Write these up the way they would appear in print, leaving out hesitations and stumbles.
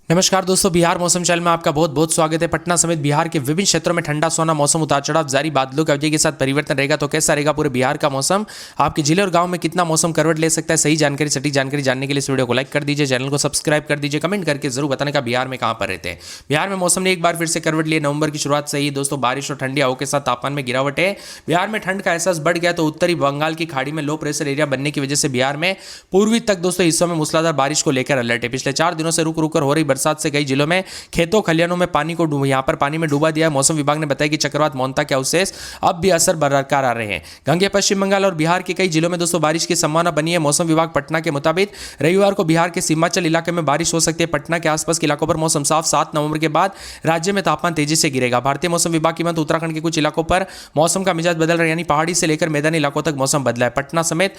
नमस्कार दोस्तों, बिहार मौसम चैनल में आपका बहुत बहुत स्वागत है। पटना समेत बिहार के विभिन्न क्षेत्रों में ठंडा सोना मौसम, उतार चढ़ाव जारी, बादलों की अवधि के साथ परिवर्तन रहेगा। तो कैसा रहेगा पूरे बिहार का मौसम, आपके जिले और गांव में कितना मौसम करवट ले सकता है, सही जानकारी सटीक जानकारी जानने के लिए इस वीडियो को लाइक कर दीजिए, चैनल को सब्सक्राइब कर दीजिए, कमेंट करके जरूर बताने का बिहार में कहां पर रहते हैं। बिहार में मौसम ने एक बार फिर से करवट लिए। नवंबर की शुरुआत से ही दोस्तों बारिश और ठंडी हवाओं के साथ तापमान में गिरावट है। बिहार में ठंड का एहसास बढ़ गया। तो उत्तरी बंगाल की खाड़ी में लो प्रेशर एरिया बनने की वजह से बिहार में पूर्वी तक दोस्तों हिस्सों में मूसलाधार बारिश को लेकर अलर्ट है। पिछले 4 दिनों से रुक रुक कर हो रही बरसात से कई जिलों में खेतों खलियानों में पानी में डूबा दिया। मौसम विभाग ने बताया कि चक्रवात मोंता के अवशेष अब भी असर बरकरार आ रहे हैं। गंगे पश्चिम बंगाल और बिहार के कई जिलों में दोस्तों बारिश की संभावना बनी है। मौसम विभाग पटना के मुताबिक रविवार को बिहार के सीमांचल इलाके में बारिश हो सकती है। पटना के आसपास के इलाकों पर मौसम साफ। 7 नवंबर के बाद राज्य में तापमान तेजी से गिरेगा। भारतीय मौसम विभाग की मत उत्तराखंड के कुछ इलाकों पर मौसम का मिजाज बदल रहा है, यानी पहाड़ी से लेकर मैदानी इलाकों तक मौसम बदला है। पटना समेत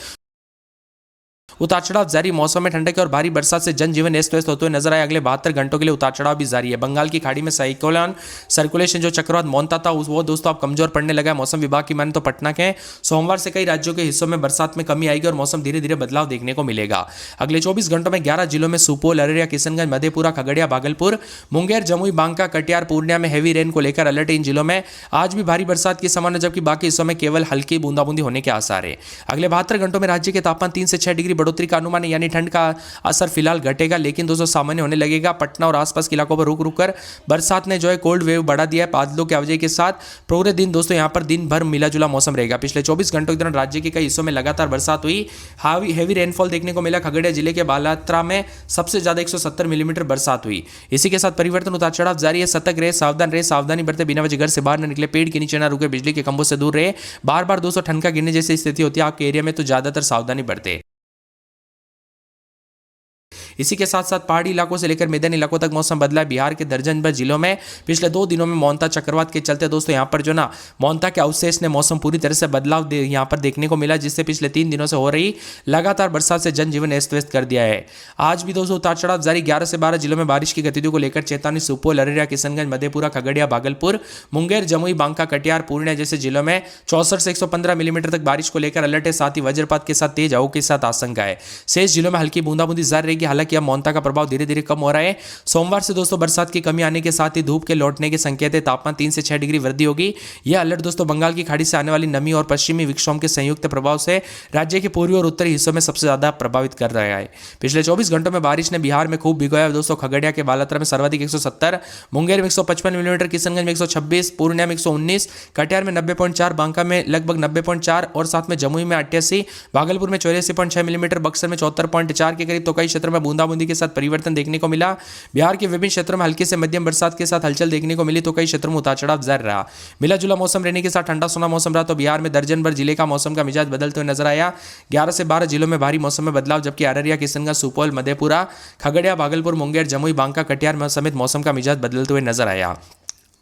उतार चढ़ाव जारी। मौसम में ठंडक और भारी बरसात से जनजीवन अस्त व्यस्त होते हुए नजर आए। अगले 72 घंटों के लिए उतार चढ़ाव भी जारी है। बंगाल की खाड़ी में साइक्लोन सर्कुलेशन जो चक्रवात मोंता था वो दोस्तों अब कमजोर पड़ने लगा है। मौसम विभाग की माने तो पटना के सोमवार से कई राज्यों के हिस्सों में बरसात में कमी आएगी और मौसम धीरे धीरे बदलाव देखने को मिलेगा। अगले 24 घंटों में 11 जिलों में सुपौल, अररिया, किशनगंज, मधेपुरा, खगड़िया, भागलपुर, मुंगेर, जमुई, बांका, कटिहार, पूर्णिया में हैवी रेन को लेकर अलर्ट है। इन जिलों में आज भी भारी बरसात की संभावना, जबकि बाकी हिस्सों में केवल हल्की बूंदाबूंदी होने के आसार है। अगले 72 घंटों में राज्य के तापमान 3 से 6 डिग्री बढ़ोतरी का अनुमान है, यानी ठंड का असर फिलहाल घटेगा लेकिन दोस्तों सामान्य होने लगेगा। पटना और आसपास के इलाकों पर रुक रुक कर बरसात ने जो है कोल्ड वेव बढ़ा दिया है। बादलों के अवधि के साथ पूरे दिन दोस्तों यहां पर दिन भर मिला जुला मौसम रहेगा। पिछले 24 घंटों के दौरान राज्य के कई हिस्सों में लगातार बरसात हुई। हैवी रेनफॉल देखने को मिला। खगड़िया जिले के बालात्रा में सबसे ज्यादा 170 मिलीमीटर बरसात हुई। इसी के साथ परिवर्तन उतार चढ़ाव जारी है। सतर्क रहे, सावधान रहे, सावधानी बरते, बिना वजह घर से बाहर न निकले, पेड़ के नीचे न रुके, बिजली के खंभों से दूर रहे। बार बार दोस्तों ठंड गिरने जैसी स्थिति होती है आपके एरिया में तो ज्यादातर सावधानी बरते। इसी के साथ साथ पहाड़ी इलाकों से लेकर मैदानी इलाकों तक मौसम बदला है। बिहार के दर्जन भर जिलों में पिछले 2 दिनों में मोंता चक्रवात के चलते दोस्तों यहां पर जो ना मोंता के अवशेष ने मौसम पूरी तरह से बदलाव यहां पर देखने को मिला, जिससे पिछले 3 दिनों से हो रही लगातार बरसात से जनजीवन अस्त व्यस्त कर दिया है। आज भी दोस्तों उतार चढ़ाव जारी। 11 से 12 जिलों में बारिश की गतिविधियों को लेकर चेतावनी। सुपौल, अररिया, किशनगंज, मधेपुरा, खगड़िया, भागलपुर, मुंगेर, जमुई, बांका, कटिहार, पूर्णिया जैसे जिलों में 64 से 115 मिलीमीटर तक बारिश को लेकर अलर्ट है। साथ ही वज्रपात के साथ तेज हवाओं के साथ आशंका है। शेष जिलों में हल्की बूंदाबूंदी जारी रहेगी। हालांकि अब मोंता का प्रभाव धीरे धीरे कम हो रहा है। सोमवार से दोस्तों बरसात की कमी आने के साथ ही धूप के लौटने के संकेत है। तापमान 3 से 6 डिग्री वृद्धि होगी। यह अलर्ट दोस्तों बंगाल की खाड़ी से आने वाली नमी और पश्चिमी विक्षोभ के संयुक्त प्रभाव से राज्य के पूर्वी और उत्तरी हिस्सों में सबसे ज्यादा प्रभावित कर रहा है। पिछले 24 घंटों में बारिश ने बिहार में खूब भिगोया दोस्तों। खगड़िया के बालात्रा में सर्वाधिक 170, मुंगेर में 155 मिलीमीटर, किशनगंज में 126, पूर्णिया में 119, कटिहार में 90.4, बांका में लगभग 90.4 और साथ में जमुई में 88, भागलपुर में 84.6 मिलीमीटर, बक्सर में 74.4 के करीब तो कई क्षेत्रों में बूंदाबूंदी के साथ परिवर्तन देखने को मिला। बिहार के विभिन्न क्षेत्रों में हल्की से मध्यम बरसात के साथ हलचल देखने को मिली तो कई क्षेत्रों में उतार चढ़ाव जारी रहा। मिला जुला मौसम रहने के साथ ठंडा सोना मौसम रहा। तो बिहार में दर्जन भर जिले का मौसम का मिजाज बदलते हुए नजर आया। 11 से 12 जिलों में भारी मौसम में बदलाव, जबकि अररिया, किशनगंज, सुपौल, मधेपुरा, खगड़िया, भागलपुर, मुंगेर, जमुई, बांका, कटिहार समेत मौसम का मिजाज बदलते हुए नजर आया।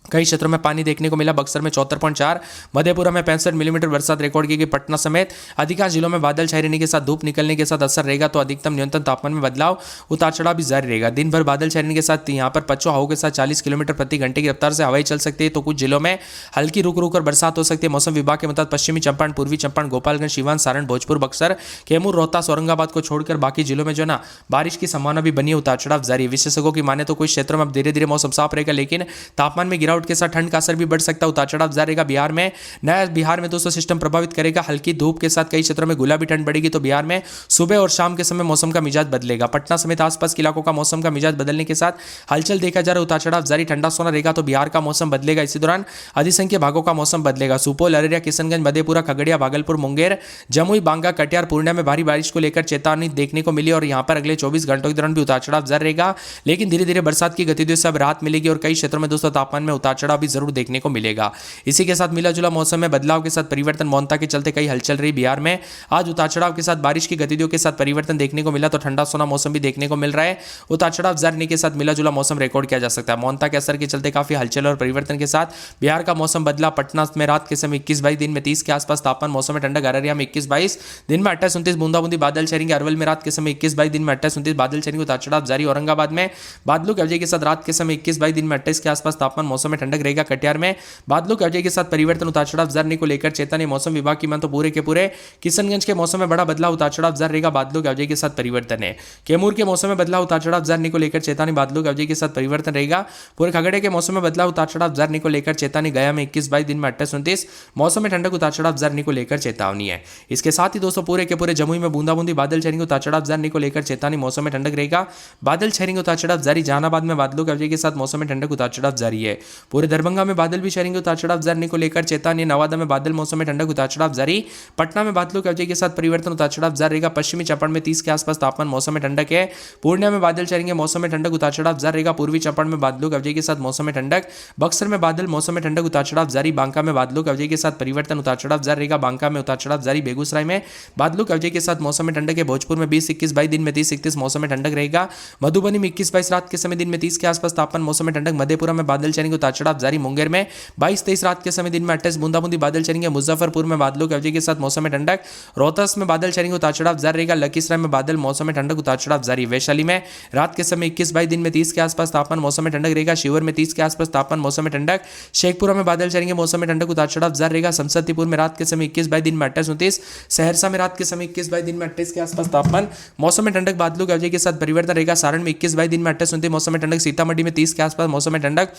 कई क्षेत्रों में पानी देखने को मिला। बक्सर में 74.4, मधेपुरा में 65 मिलीमीटर बरसात रिकॉर्ड की गई। पटना समेत अधिकांश जिलों में बादल छाए रहने के साथ धूप निकलने के साथ असर रहेगा। तो अधिकतम न्यूनतम तापमान में बदलाव, उतार चढ़ाव भी जारी रहेगा। दिन भर बादल छाए रहने के साथ यहां पर पछुआ हवाओं के साथ 40 किलोमीटर प्रति घंटे की रफ्तार से हवाएं चल सकती है। तो कुछ जिलों में हल्की रुक रुक कर बरसात हो सकती है। मौसम विभाग के मुताबिक पश्चिमी चंपारण, पूर्वी चंपारण, गोपालगंज, सीवान, सारण, भोजपुर, बक्सर, कैमूर, रोहतास, औरंगाबाद को छोड़कर बाकी जिलों में जो ना बारिश की संभावना भी बनी है। उतार चढ़ाव जारी। विशेषज्ञों की माने तो कुछ क्षेत्रों में अब धीरे धीरे मौसम साफ रहेगा, लेकिन तापमान में गिरावट के साथ ठंड का भी बढ़ सकता है। उतार चढ़ाव जारी रहेगा। बिहार में दोस्तों सिस्टम प्रभावित करेगा। हल्की धूप के साथ कई क्षेत्रों में गुलाबी ठंड बढ़ेगी। तो बिहार में सुबह और शाम के समय मौसम का मिजाज बदलेगा। पटना समेत आसपास के इलाकों का मौसम का मिजाज बदलने के साथ हलचल देखा जा रहा है। उतार चढ़ाव जारी। ठंडा सोना रहेगा तो बिहार का मौसम बदलेगा। इसी दौरान अधिसंख्य भागों का मौसम बदलेगा। सुपौल, अररिया, किशनगंज, मधेपुरा, खगड़िया, भागलपुर, मुंगेर, जमुई, बांका, कटिहार, पूर्णिया में भारी बारिश को लेकर चेतावनी देखने को मिली और यहां पर अगले 24 घंटों के दौरान भी उतार चढ़ाव जारी रहेगा। लेकिन धीरे धीरे बरसात की गतिविधियों से अब राहत मिलेगी और कई क्षेत्रों में दोस्तों तापमान में उतार चढ़ाव भी जरूर देखने को मिलेगा। इसी के साथ मिला जुला मौसम में बदलाव के साथ परिवर्तन। मोंता के चलते कई हलचल रही बिहार में। आज उतार चढ़ाव के साथ बारिश की गतिविधियों के साथ परिवर्तन देखने को मिला तो ठंडा सोना मौसम भी देखने को मिल रहा है। उतार चढ़ाव जारी के साथ मिला जुला मौसम रिकॉर्ड किया जा सकता है। मोंता के असर के चलते काफी हलचल और परिवर्तन के साथ बिहार का मौसम बदला। पटना में रात के समय 21-22, दिन में 30 के आसपास तापमान। मौसम में ठंडक। अररिया में 21-22, दिन में 28-29 बूंदाबूंदी बादल छाएंगे। अरवल में रात के समय 21-22, दिन में 28-29 बादल छाएंगे। उतार चढ़ाव जारी। औरंगाबाद में बादलों की वजह के साथ रात के समय 21-22, दिन में 28 के आसपास तापमान। मौसम मौसम में ठंडक रहेगा। कटिहार में बादलों की वजह के साथ परिवर्तन, उतार चढ़ाव जारी को लेकर चेतावनी मौसम विभाग की मान तो पूरे के पूरे किशनगंज के मौसम में बड़ा बदलाव, उतार चढ़ाव जारी रहेगा, बादलों की वजह के साथ परिवर्तन है। कैमूर के मौसम में बदलाव, उतार चढ़ाव जारी को लेकर चेतावनी, बादलों की वजह के साथ परिवर्तन रहेगा। पूरे खगड़िया के मौसम में बदलाव, उतार चढ़ाव जारी को लेकर चेतावनी। गया में 21-22, दिन में 28-29, मौसम में ठंडक, उतार चढ़ाव जारी को लेकर चेतावनी है। इसके साथ ही दोस्तों पूरे के पूरे जमुई में बूंदाबूंदी, बादल छाएंगे, उतार चढ़ाव जारी को लेकर चेतावनी, मौसम में ठंडक रहेगा, बादल छाएंगे, उतार चढ़ाव जारी। जहानाबाद में बादलों की वजह के साथ मौसम में ठंडक, उतार चढ़ाव जारी है। पूरे दरभंगा में बादल भी छाएंगे, उतार चढ़ाव जारी को लेकर चेतावनी। नवादा में बादल, मौसम में ठंडक, उतार चढ़ाव जारी। पटना में बादलों की वजह के साथ परिवर्तन, उतार चढ़ाव जारी रहेगा। पश्चिमी चंपारण में 30 के आसपास तापमान, मौसम में ठंडक है। पूर्णिया में बादल छाएंगे, मौसम में ठंडक, उतार चढ़ाव जारी रहेगा। पूर्वी चंपारण में बादलों की वजह के साथ मौसम में ठंडक। बक्सर में बादल, मौसम में ठंडक, उतार चढ़ाव जारी। बांका में बादलों की वजह के साथ परिवर्तन, उतार चढ़ाव जारी रहेगा। बांका में उतार चढ़ाव जारी। बेगूसराय में बादलों की वजह के साथ मौसम में ठंडक है। भोजपुर में 20-21-22, दिन में 30-31, मौसम में ठंडक रहेगा। मधुबनी में 21-22, रात के समय दिन में 30 के आसपास तापमान, मौसम में ठंडक। मधेपुरा में बादल छाएंगे, उतार चढ़ाव जारी। मुंगेर में 22-23, रात के समय दिन में 28, बूंदाबूंदी बादल छाएंगे। मुजफ्फरपुर में बादलों की वजह के साथ मौसम में ठंडक। रोहतास में बादल छाएंगे, उतार चढ़ाव जारी रहेगा। लखीसराय में बादल, मौसम में ठंडक, उतार चढ़ाव जारी। वैशाली में रात के समय 21-22, दिन में 30 के आसपास तापमान, मौसम में ठंडक रहेगा। शिवहर में 30 के आसपास तापमान, मौसम में ठंडक। शेखपुरा में बादल छाएंगे, मौसम में ठंडक, उतार चढ़ाव जारी रहेगा। समस्तीपुर में रात के समय 21-22, दिन में 28-29, सहरसा में रात के समय 21-22, दिन में 28 के आसपास तापमान, मौसम में ठंडक, बादलों की वजह के साथ परिवर्तन रहेगा। सारण में 21-22, दिन में 28-29, मौसम में ठंडक। सीतामढ़ी में 30 के आसपास मौसम में ठंडक।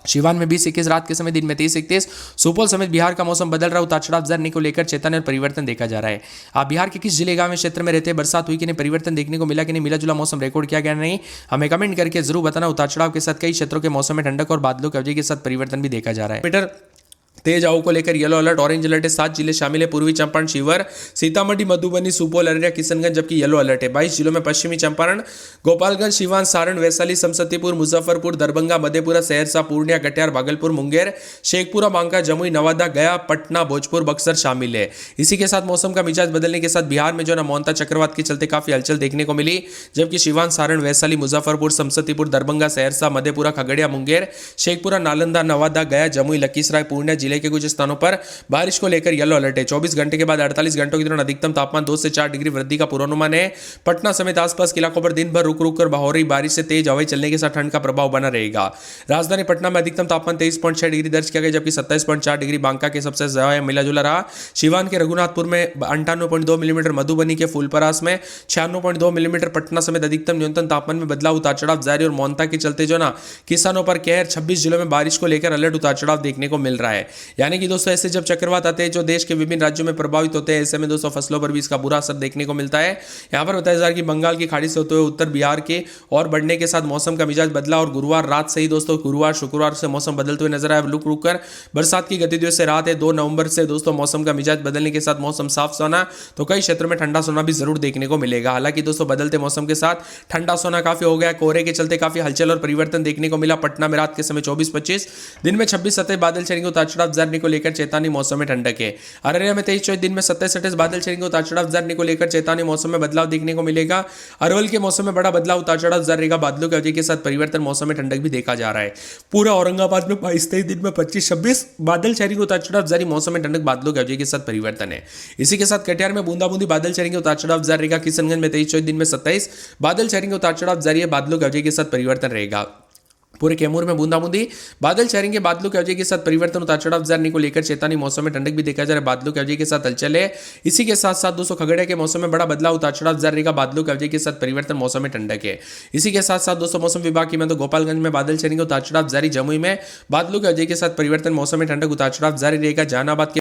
शिवान में 20-21, रात के समय दिन में 30-31। सुपौल समेत बिहार का मौसम बदल रहा है, उतार चढ़ाव जारी को लेकर चेतावनी और परिवर्तन देखा जा रहा है। आप बिहार के किस जिले गांव में क्षेत्र में रहते हैं, बरसात हुई कि नहीं, परिवर्तन देखने को मिला कि नहीं, मिला जुला मौसम रिकॉर्ड किया गया नहीं, हमें कमेंट करके जरूर बताना। उतार चढ़ाव के साथ कई क्षेत्रों के मौसम में ठंडक और बादलों की वजह के साथ परिवर्तन भी देखा जा रहा है। मीटर तेज हवाओं को लेकर येलो अलर्ट, ऑरेंज अलर्ट है। 7 जिले शामिल है, पूर्वी चंपारण, शिवहर, सीतामढ़ी, मधुबनी, सुपौल, अररिया, किशनगंज, जबकि येलो अलर्ट है 22 जिलों में। पश्चिमी चंपारण, गोपालगंज, सिवान, सारण, वैशाली, समस्तीपुर, मुजफ्फरपुर, दरभंगा, मधेपुरा, सहरसा, पूर्णिया, कटिहार, भागलपुर, मुंगेर, शेखपुरा, बांका, जमुई, नवादा, गया, पटना, भोजपुर, बक्सर शामिल है। इसी के साथ मौसम का मिजाज बदलने के साथ बिहार में जो ना मोंता चक्रवात के चलते काफी हलचल देखने को मिली, जबकि सिवान, सारण, वैशाली, मुजफ्फरपुर, समस्तीपुर, दरभंगा, सहरसा, मधेपुरा, खगड़िया, मुंगेर, शेखपुरा, नालंदा, नवादा, गया, जमुई, लखीसराय, पूर्णिया जिले के कुछ स्थानों पर बारिश को लेकर येलो अलर्ट है। 24 घंटे के बाद 48 घंटों के दौरान अधिकतम तापमान 2 से 4 डिग्री वृद्धि का पूर्वानुमान है। पटना समेत आसपास के इलाकों पर दिन भर रुक रुक कर हो रही बारिश से तेज हवाएं चलने के साथ ठंड का प्रभाव बना रहेगा। राजधानी पटना में अधिकतम तापमान 23.6 डिग्री दर्ज किया गया, जबकि 27.4 डिग्री बांका के सबसे ज्यादा मिला जुला रहा। सिवान के रघुनाथपुर में 98.2 मिलीमीटर, मधुबनी के फूलपरास में 96.2 मिलीमीटर, पटना समेत अधिकतम न्यूनतम तापमान में बदलाव, उतार चढ़ाव जारी। और मोंता के चलते जो ना किसानों पर कहर, 26 जिलों में बारिश को लेकर अलर्ट, उतार चढ़ाव देखने को मिल रहा है। यानी कि दोस्तों ऐसे जब चक्रवात आते हैं जो देश के विभिन्न राज्यों में प्रभावित होते हैं, ऐसे में दोस्तों फसलों पर भी इसका बुरा असर देखने को मिलता है। यहां पर बताया जा रहा है कि बंगाल की खाड़ी से होते हुए उत्तर बिहार के और बढ़ने के साथ मौसम का मिजाज बदला और गुरुवार रात से ही दोस्तों गुरुवार शुक्रवार से मौसम बदलते हुए नजर आया। रुक रुक कर बरसात की गतिविधियों से रात है 2 नवंबर से दोस्तों मौसम का मिजाज बदलने के साथ मौसम साफ सोना, तो कई क्षेत्रों में ठंडा सोना भी जरूर देखने को मिलेगा। हालांकि दोस्तों बदलते मौसम के साथ ठंडा सोना काफी हो गया, कोहरे के चलते काफी हलचल और परिवर्तन देखने को मिला। पटना में रात के समय 24-25, दिन में 26-27 बादल छाएंगे, उतार चढ़ाव जारी को लेकर चेतावनी, मौसम में ठंडक है। अररिया में 23-24, दिन में 27-28 बादल छाएंगे, उतार चढ़ाव जारी को लेकर चेतावनी, मौसम में बदलाव देखने को मिलेगा। अरवल के मौसम में बड़ा बदलाव, उतार चढ़ाव जारी रहेगा, बादलों की वजह के साथ परिवर्तन, मौसम में ठंडक भी देखा जा रहा है। पूरा औरंगाबाद में 22-23, दिन में 25-26 बादल छाएंगे, उतार चढ़ाव जारी, मौसम में ठंडक, बादलों की वजह के साथ परिवर्तन है। इसी के साथ कटिहार में बूंदाबूंदी बादल छाएंगे, उतार चढ़ाव जारी रहेगा। किशनगंज में 23-24, दिन में 27 बादल छाएंगे, उतार चढ़ाव जारी है, बादलों की वजह के साथ परिवर्तन रहेगा। पूरे कैमूर में बूंदाबूंदी बादल छाएंगे, बादलों की वजह के साथ परिवर्तन, उतार चढ़ाव जारी को लेकर चेतावनी, मौसम में ठंडक भी देखा जा रहा है, बादलों की वजह के साथ हलचल है। इसी के साथ साथ दोस्तों खगड़िया के मौसम में बड़ा बदलाव, उतार चढ़ाव जारी रहेगा, बादलों की वजह के साथ परिवर्तन, मौसम में ठंडक है। इसी के साथ साथ दोस्तों मौसम विभाग की मैं तो गोपालगंज में बादल छाएंगे, उतार चढ़ाव जारी, जमुई में बादलों की वजह के साथ परिवर्तन, मौसम में ठंडक, उतार चढ़ाव जारी रहेगा। जहानाबाद